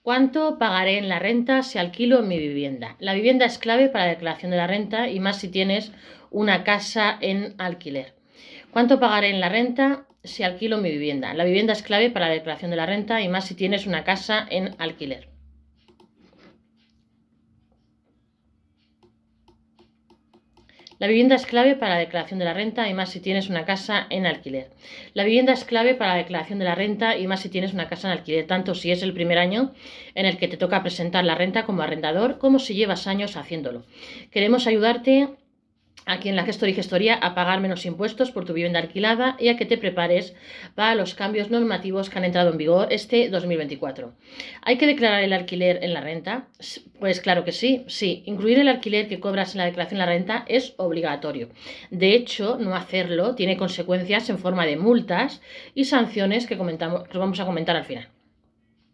¿Cuánto pagaré en la renta si alquilo mi vivienda? La vivienda es clave para la declaración de la renta y más si tienes una casa en alquiler. ¿Cuánto pagaré en la renta si alquilo mi vivienda? La vivienda es clave para la declaración de la renta y más si tienes una casa en alquiler. La vivienda es clave para la declaración de la renta y más si tienes una casa en alquiler. La vivienda es clave para la declaración de la renta y más si tienes una casa en alquiler, tanto si es el primer año en el que te toca presentar la renta como arrendador, como si llevas años haciéndolo. Queremos ayudarte aquí en la Gestor y Gestoría a pagar menos impuestos por tu vivienda alquilada y a que te prepares para los cambios normativos que han entrado en vigor este 2024. ¿Hay que declarar el alquiler en la renta? Pues claro que sí, sí. Incluir el alquiler que cobras en la declaración de la renta es obligatorio. De hecho, no hacerlo tiene consecuencias en forma de multas y sanciones que vamos a comentar al final.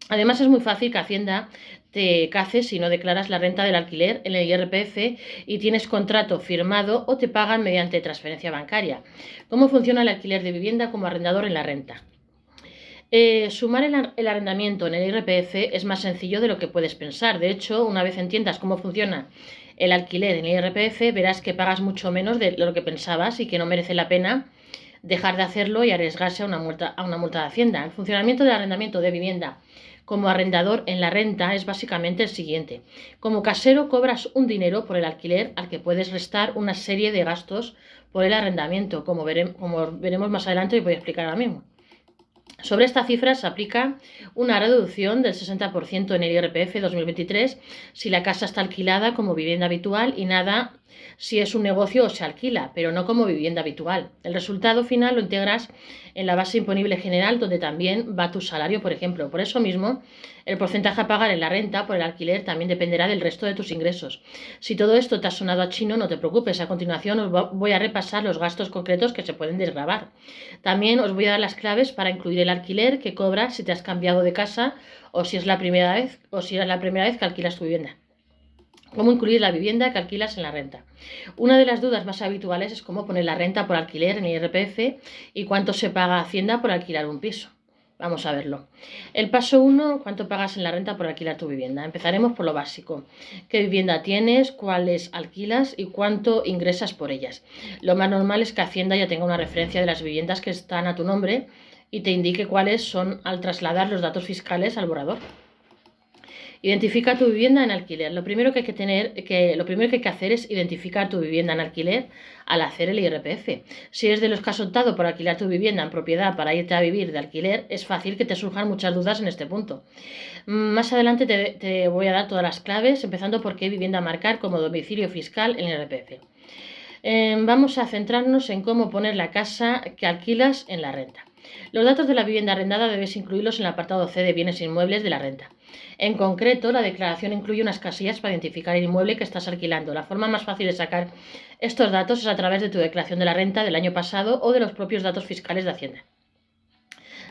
Además, es muy fácil que Hacienda te cace si no declaras la renta del alquiler en el IRPF y tienes contrato firmado o te pagan mediante transferencia bancaria. ¿Cómo funciona el alquiler de vivienda como arrendador en la renta? Sumar el arrendamiento en el IRPF es más sencillo de lo que puedes pensar. De hecho, una vez entiendas cómo funciona el alquiler en el IRPF, verás que pagas mucho menos de lo que pensabas y que no merece la pena dejar de hacerlo y arriesgarse a una multa de Hacienda. El funcionamiento del arrendamiento de vivienda como arrendador en la renta es básicamente el siguiente. Como casero cobras un dinero por el alquiler al que puedes restar una serie de gastos por el arrendamiento, como veremos más adelante y voy a explicar ahora mismo. Sobre esta cifra se aplica una reducción del 60% en el IRPF 2023 si la casa está alquilada como vivienda habitual y nada si es un negocio o se alquila, pero no como vivienda habitual. El resultado final lo integras en la base imponible general, donde también va tu salario, por ejemplo. Por eso mismo, el porcentaje a pagar en la renta por el alquiler también dependerá del resto de tus ingresos. Si todo esto te ha sonado a chino, no te preocupes. A continuación os voy a repasar los gastos concretos que se pueden desgravar. También os voy a dar las claves para incluir el alquiler que cobras si te has cambiado de casa o si es la primera vez que alquilas tu vivienda. ¿Cómo incluir la vivienda que alquilas en la renta? Una de las dudas más habituales es cómo poner la renta por alquiler en el IRPF y cuánto se paga a Hacienda por alquilar un piso. Vamos a verlo. El paso 1, ¿cuánto pagas en la renta por alquilar tu vivienda? Empezaremos por lo básico. ¿Qué vivienda tienes? ¿Cuáles alquilas? ¿Y cuánto ingresas por ellas? Lo más normal es que Hacienda ya tenga una referencia de las viviendas que están a tu nombre y te indique cuáles son al trasladar los datos fiscales al borrador. Identifica tu vivienda en alquiler. Lo primero que hay que hacer es identificar tu vivienda en alquiler al hacer el IRPF. Si eres de los que has optado por alquilar tu vivienda en propiedad para irte a vivir de alquiler, es fácil que te surjan muchas dudas en este punto. Más adelante te voy a dar todas las claves, empezando por qué vivienda marcar como domicilio fiscal en el IRPF. Vamos a centrarnos en cómo poner la casa que alquilas en la renta. Los datos de la vivienda arrendada debes incluirlos en el apartado C de bienes inmuebles de la renta. En concreto, la declaración incluye unas casillas para identificar el inmueble que estás alquilando. La forma más fácil de sacar estos datos es a través de tu declaración de la renta del año pasado o de los propios datos fiscales de Hacienda.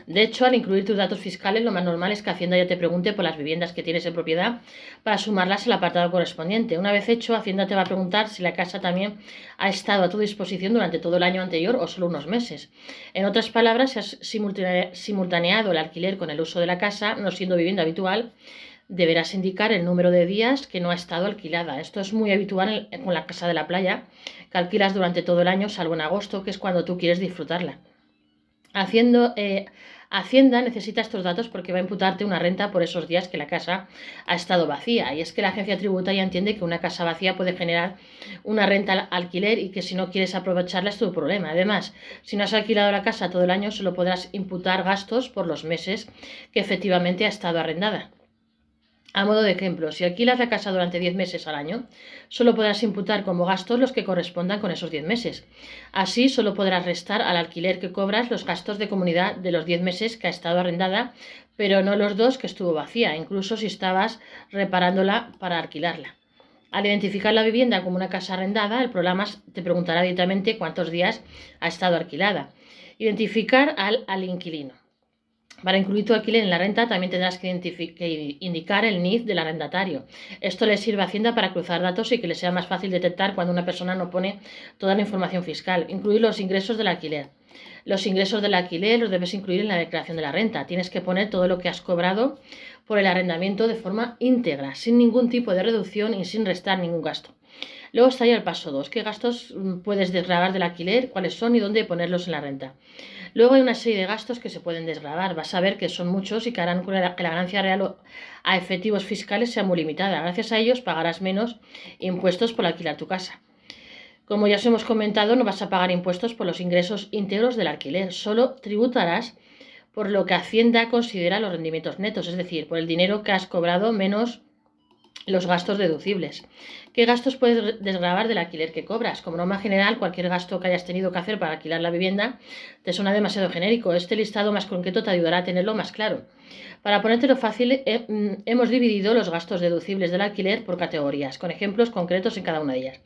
De hecho, al incluir tus datos fiscales, lo más normal es que Hacienda ya te pregunte por las viviendas que tienes en propiedad para sumarlas al apartado correspondiente. Una vez hecho, Hacienda te va a preguntar si la casa también ha estado a tu disposición durante todo el año anterior o solo unos meses. En otras palabras, si has simultaneado el alquiler con el uso de la casa, no siendo vivienda habitual, deberás indicar el número de días que no ha estado alquilada. Esto es muy habitual con la casa de la playa, que alquilas durante todo el año, salvo en agosto, que es cuando tú quieres disfrutarla. Hacienda necesita estos datos porque va a imputarte una renta por esos días que la casa ha estado vacía. Y es que la agencia tributaria entiende que una casa vacía puede generar una renta al alquiler y que si no quieres aprovecharla es tu problema. Además, si no has alquilado la casa todo el año, solo podrás imputar gastos por los meses que efectivamente ha estado arrendada. A modo de ejemplo, si alquilas la casa durante 10 meses al año, solo podrás imputar como gastos los que correspondan con esos 10 meses. Así, solo podrás restar al alquiler que cobras los gastos de comunidad de los 10 meses que ha estado arrendada, pero no los 2 que estuvo vacía, incluso si estabas reparándola para alquilarla. Al identificar la vivienda como una casa arrendada, el programa te preguntará directamente cuántos días ha estado alquilada. Identificar al inquilino. Para incluir tu alquiler en la renta también tendrás que indicar el NIF del arrendatario. Esto le sirve a Hacienda para cruzar datos y que le sea más fácil detectar cuando una persona no pone toda la información fiscal. Incluir los ingresos del alquiler. Los ingresos del alquiler los debes incluir en la declaración de la renta. Tienes que poner todo lo que has cobrado por el arrendamiento de forma íntegra, sin ningún tipo de reducción y sin restar ningún gasto. Luego está ya el paso 2. ¿Qué gastos puedes desgravar del alquiler? ¿Cuáles son y dónde ponerlos en la renta? Luego hay una serie de gastos que se pueden desgravar. Vas a ver que son muchos y que harán que la ganancia real a efectivos fiscales sea muy limitada. Gracias a ellos pagarás menos impuestos por alquilar tu casa. Como ya os hemos comentado, no vas a pagar impuestos por los ingresos íntegros del alquiler. Solo tributarás por lo que Hacienda considera los rendimientos netos, es decir, por el dinero que has cobrado menos los gastos deducibles. ¿Qué gastos puedes desgravar del alquiler que cobras? Como norma general, cualquier gasto que hayas tenido que hacer para alquilar la vivienda te suena demasiado genérico. Este listado más concreto te ayudará a tenerlo más claro. Para ponértelo fácil, hemos dividido los gastos deducibles del alquiler por categorías, con ejemplos concretos en cada una de ellas.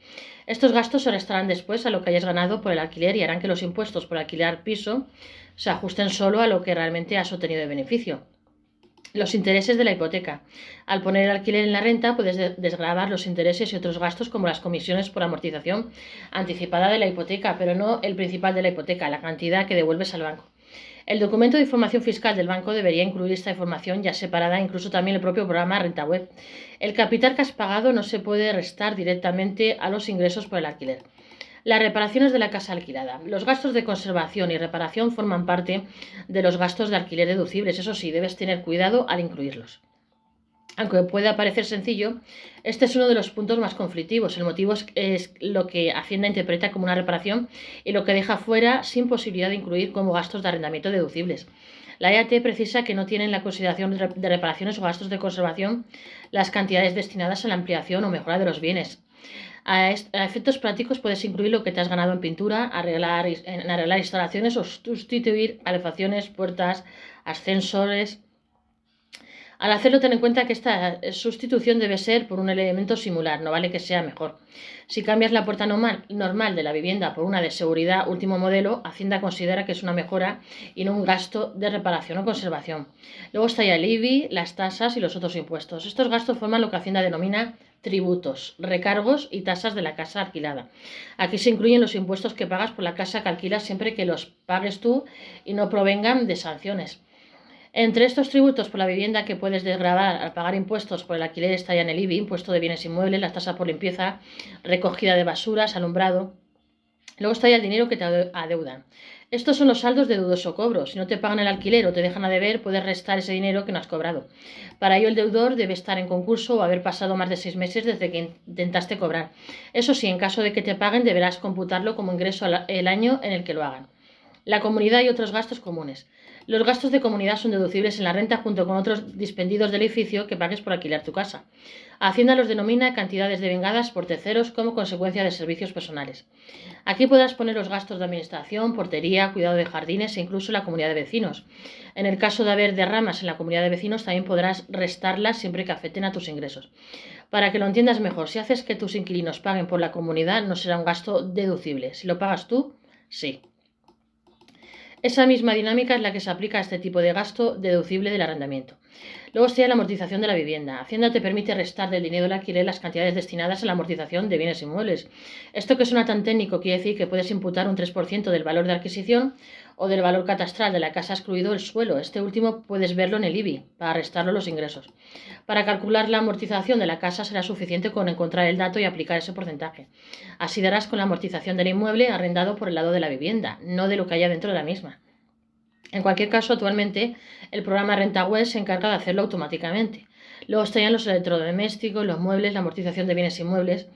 Estos gastos se restarán después a lo que hayas ganado por el alquiler y harán que los impuestos por alquilar piso se ajusten solo a lo que realmente has obtenido de beneficio. Los intereses de la hipoteca. Al poner el alquiler en la renta puedes desgravar los intereses y otros gastos como las comisiones por amortización anticipada de la hipoteca, pero no el principal de la hipoteca, la cantidad que devuelves al banco. El documento de información fiscal del banco debería incluir esta información ya separada, incluso también el propio programa Renta Web. El capital que has pagado no se puede restar directamente a los ingresos por el alquiler. Las reparaciones de la casa alquilada. Los gastos de conservación y reparación forman parte de los gastos de alquiler deducibles. Eso sí, debes tener cuidado al incluirlos. Aunque pueda parecer sencillo, este es uno de los puntos más conflictivos. El motivo es lo que Hacienda interpreta como una reparación y lo que deja fuera sin posibilidad de incluir como gastos de arrendamiento deducibles. La EAT precisa que no tienen la consideración de reparaciones o gastos de conservación las cantidades destinadas a la ampliación o mejora de los bienes. A efectos prácticos puedes incluir lo que te has ganado en pintura, arreglar instalaciones o sustituir calefacciones, puertas, ascensores. Al hacerlo, ten en cuenta que esta sustitución debe ser por un elemento similar, no vale que sea mejor. Si cambias la puerta normal de la vivienda por una de seguridad último modelo, Hacienda considera que es una mejora y no un gasto de reparación o conservación. Luego está ya el IBI, las tasas y los otros impuestos. Estos gastos forman lo que Hacienda denomina tributos, recargos y tasas de la casa alquilada. Aquí se incluyen los impuestos que pagas por la casa que alquilas siempre que los pagues tú y no provengan de sanciones. Entre estos tributos por la vivienda que puedes desgravar al pagar impuestos por el alquiler está ya en el IBI, impuesto de bienes inmuebles, la tasa por limpieza, recogida de basuras, alumbrado. Luego está ya el dinero que te adeudan. Estos son los saldos de dudoso cobro. Si no te pagan el alquiler o te dejan a deber, puedes restar ese dinero que no has cobrado. Para ello, el deudor debe estar en concurso o haber pasado más de 6 meses desde que intentaste cobrar. Eso sí, en caso de que te paguen, deberás computarlo como ingreso el año en el que lo hagan. La comunidad y otros gastos comunes. Los gastos de comunidad son deducibles en la renta junto con otros dispendios del edificio que pagues por alquilar tu casa. Hacienda los denomina cantidades devengadas por terceros como consecuencia de servicios personales. Aquí podrás poner los gastos de administración, portería, cuidado de jardines e incluso la comunidad de vecinos. En el caso de haber derramas en la comunidad de vecinos también podrás restarlas siempre que afecten a tus ingresos. Para que lo entiendas mejor, si haces que tus inquilinos paguen por la comunidad no será un gasto deducible. Si lo pagas tú, sí. Esa misma dinámica es la que se aplica a este tipo de gasto deducible del arrendamiento. Luego está la amortización de la vivienda. Hacienda te permite restar del dinero del alquiler las cantidades destinadas a la amortización de bienes inmuebles. Esto que suena tan técnico quiere decir que puedes imputar un 3% del valor de adquisición o del valor catastral de la casa excluido el suelo. Este último puedes verlo en el IBI para restarlo los ingresos. Para calcular la amortización de la casa será suficiente con encontrar el dato y aplicar ese porcentaje. Así darás con la amortización del inmueble arrendado por el lado de la vivienda, no de lo que haya dentro de la misma. En cualquier caso, actualmente el programa Renta Web se encarga de hacerlo automáticamente. Luego estarían los electrodomésticos, los muebles, la amortización de bienes inmuebles.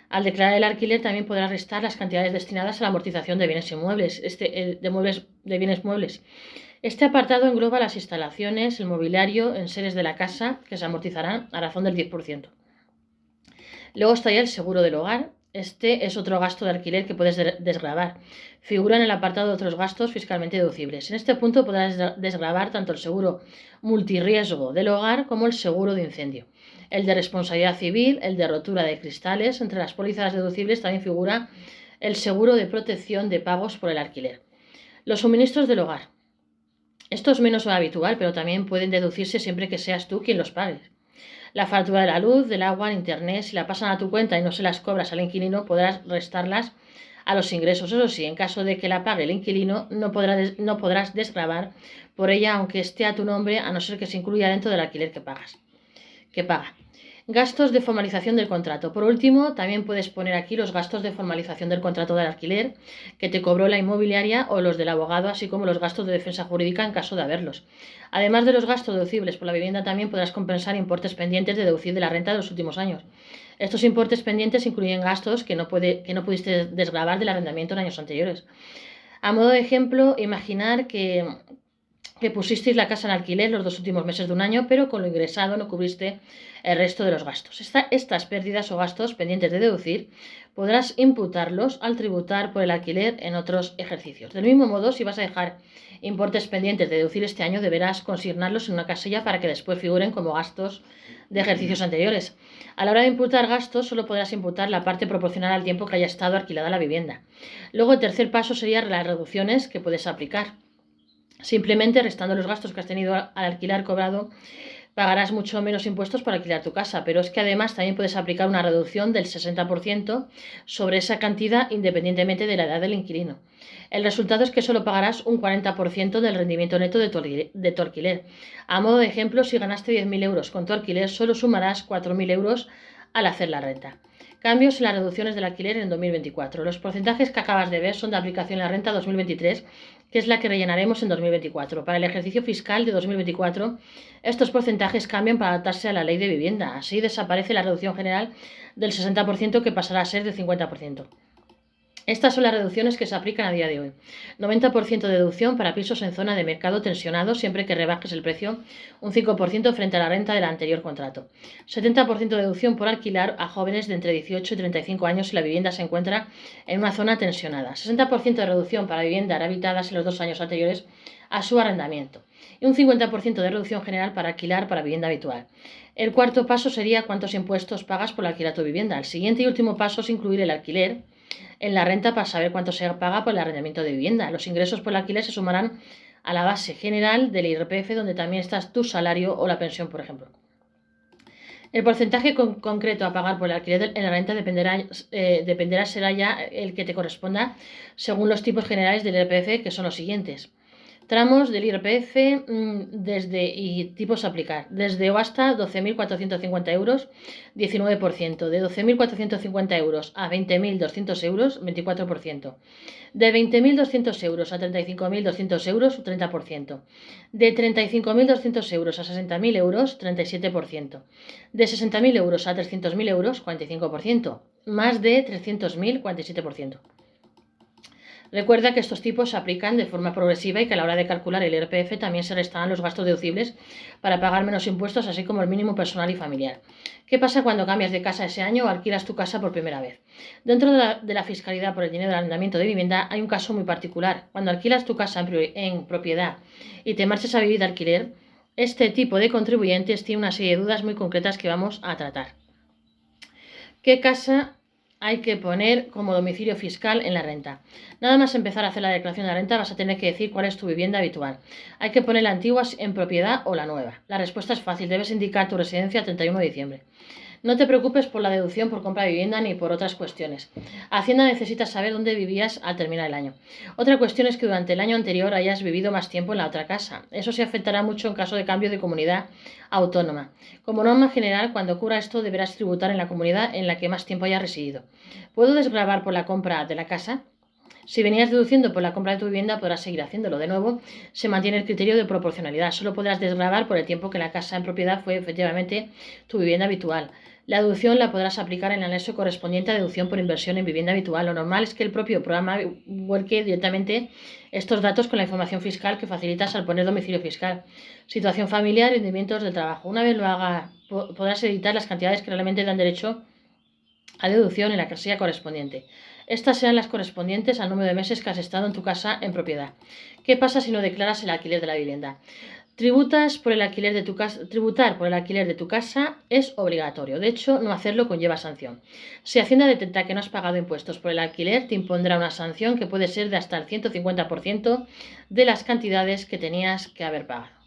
Al declarar el alquiler también podrás restar las cantidades destinadas a la amortización de bienes inmuebles, de bienes muebles. Este apartado engloba las instalaciones, el mobiliario, enseres de la casa, que se amortizarán a razón del 10%. Luego estaría el seguro del hogar. Este es otro gasto de alquiler que puedes desgravar. Figura en el apartado de otros gastos fiscalmente deducibles. En este punto podrás desgravar tanto el seguro multirriesgo del hogar como el seguro de incendio. El de responsabilidad civil, el de rotura de cristales. Entre las pólizas deducibles también figura el seguro de protección de pagos por el alquiler. Los suministros del hogar. Esto es menos habitual, pero también pueden deducirse siempre que seas tú quien los pagues. La factura de la luz, del agua, el internet, si la pasan a tu cuenta y no se las cobras al inquilino, podrás restarlas a los ingresos. Eso sí, en caso de que la pague el inquilino, no podrás desgravar por ella aunque esté a tu nombre, a no ser que se incluya dentro del alquiler que paga. Gastos de formalización del contrato. Por último, también puedes poner aquí los gastos de formalización del contrato del alquiler que te cobró la inmobiliaria o los del abogado, así como los gastos de defensa jurídica en caso de haberlos. Además de los gastos deducibles por la vivienda, también podrás compensar importes pendientes de deducir de la renta de los últimos años. Estos importes pendientes incluyen gastos que no pudiste desgravar del arrendamiento en años anteriores. A modo de ejemplo, imaginar que pusisteis la casa en alquiler los 2 últimos meses de un año, pero con lo ingresado no cubriste el resto de los gastos. Estas pérdidas o gastos pendientes de deducir podrás imputarlos al tributar por el alquiler en otros ejercicios. Del mismo modo, si vas a dejar importes pendientes de deducir este año, deberás consignarlos en una casilla para que después figuren como gastos de ejercicios anteriores. A la hora de imputar gastos, solo podrás imputar la parte proporcional al tiempo que haya estado alquilada la vivienda. Luego, el tercer paso sería las reducciones que puedes aplicar. Simplemente restando los gastos que has tenido al alquilar cobrado, pagarás mucho menos impuestos para alquilar tu casa, pero es que además también puedes aplicar una reducción del 60% sobre esa cantidad independientemente de la edad del inquilino. El resultado es que solo pagarás un 40% del rendimiento neto de tu alquiler. A modo de ejemplo, si ganaste 10.000 euros con tu alquiler, solo sumarás 4.000 euros al hacer la renta. Cambios en las reducciones del alquiler en 2024. Los porcentajes que acabas de ver son de aplicación en la renta 2023, que es la que rellenaremos en 2024. Para el ejercicio fiscal de 2024, estos porcentajes cambian para adaptarse a la ley de vivienda. Así desaparece la reducción general del 60% que pasará a ser del 50%. Estas son las reducciones que se aplican a día de hoy. 90% de deducción para pisos en zona de mercado tensionado siempre que rebajes el precio un 5% frente a la renta del anterior contrato. 70% de deducción por alquilar a jóvenes de entre 18 y 35 años si la vivienda se encuentra en una zona tensionada. 60% de reducción para viviendas habitadas en los 2 años anteriores a su arrendamiento. Y un 50% de reducción general para alquilar para vivienda habitual. El cuarto paso sería cuántos impuestos pagas por alquilar tu vivienda. El siguiente y último paso es incluir el alquiler en la renta para saber cuánto se paga por el arrendamiento de vivienda. Los ingresos por el alquiler se sumarán a la base general del IRPF, donde también está tu salario o la pensión, por ejemplo. El porcentaje concreto a pagar por el alquiler en la renta dependerá será ya el que te corresponda según los tipos generales del IRPF, que son los siguientes. Tramos del IRPF y tipos a aplicar. Desde o hasta 12.450 euros, 19%. De 12.450 euros a 20.200 euros, 24%. De 20.200 euros a 35.200 euros, 30%. De 35.200 euros a 60.000 euros, 37%. De 60.000 euros a 300.000 euros, 45%. Más de 300.000, 47%. Recuerda que estos tipos se aplican de forma progresiva y que a la hora de calcular el IRPF también se restarán los gastos deducibles para pagar menos impuestos, así como el mínimo personal y familiar. ¿Qué pasa cuando cambias de casa ese año o alquilas tu casa por primera vez? Dentro de la fiscalidad por el dinero del arrendamiento de vivienda hay un caso muy particular. Cuando alquilas tu casa en propiedad y te marchas a vivir de alquiler, este tipo de contribuyentes tiene una serie de dudas muy concretas que vamos a tratar. ¿Qué casa hay que poner como domicilio fiscal en la renta? Nada más empezar a hacer la declaración de la renta vas a tener que decir cuál es tu vivienda habitual. Hay que poner la antigua en propiedad o la nueva. La respuesta es fácil, debes indicar tu residencia el 31 de diciembre. No te preocupes por la deducción por compra de vivienda ni por otras cuestiones. Hacienda necesita saber dónde vivías al terminar el año. Otra cuestión es que durante el año anterior hayas vivido más tiempo en la otra casa. Eso se afectará mucho en caso de cambio de comunidad autónoma. Como norma general, cuando ocurra esto, deberás tributar en la comunidad en la que más tiempo hayas residido. ¿Puedo desgravar por la compra de la casa? Si venías deduciendo por la compra de tu vivienda, podrás seguir haciéndolo. De nuevo, se mantiene el criterio de proporcionalidad. Solo podrás desgravar por el tiempo que la casa en propiedad fue efectivamente tu vivienda habitual. La deducción la podrás aplicar en el anexo correspondiente a deducción por inversión en vivienda habitual. Lo normal es que el propio programa vuelque directamente estos datos con la información fiscal que facilitas al poner domicilio fiscal, situación familiar y rendimientos del trabajo. Una vez lo haga, podrás editar las cantidades que realmente dan derecho a deducción en la casilla correspondiente. Estas serán las correspondientes al número de meses que has estado en tu casa en propiedad. ¿Qué pasa si no declaras el alquiler de la vivienda? Tributar por el alquiler de tu casa es obligatorio. De hecho, no hacerlo conlleva sanción. Si Hacienda detecta que no has pagado impuestos por el alquiler, te impondrá una sanción que puede ser de hasta el 150% de las cantidades que tenías que haber pagado.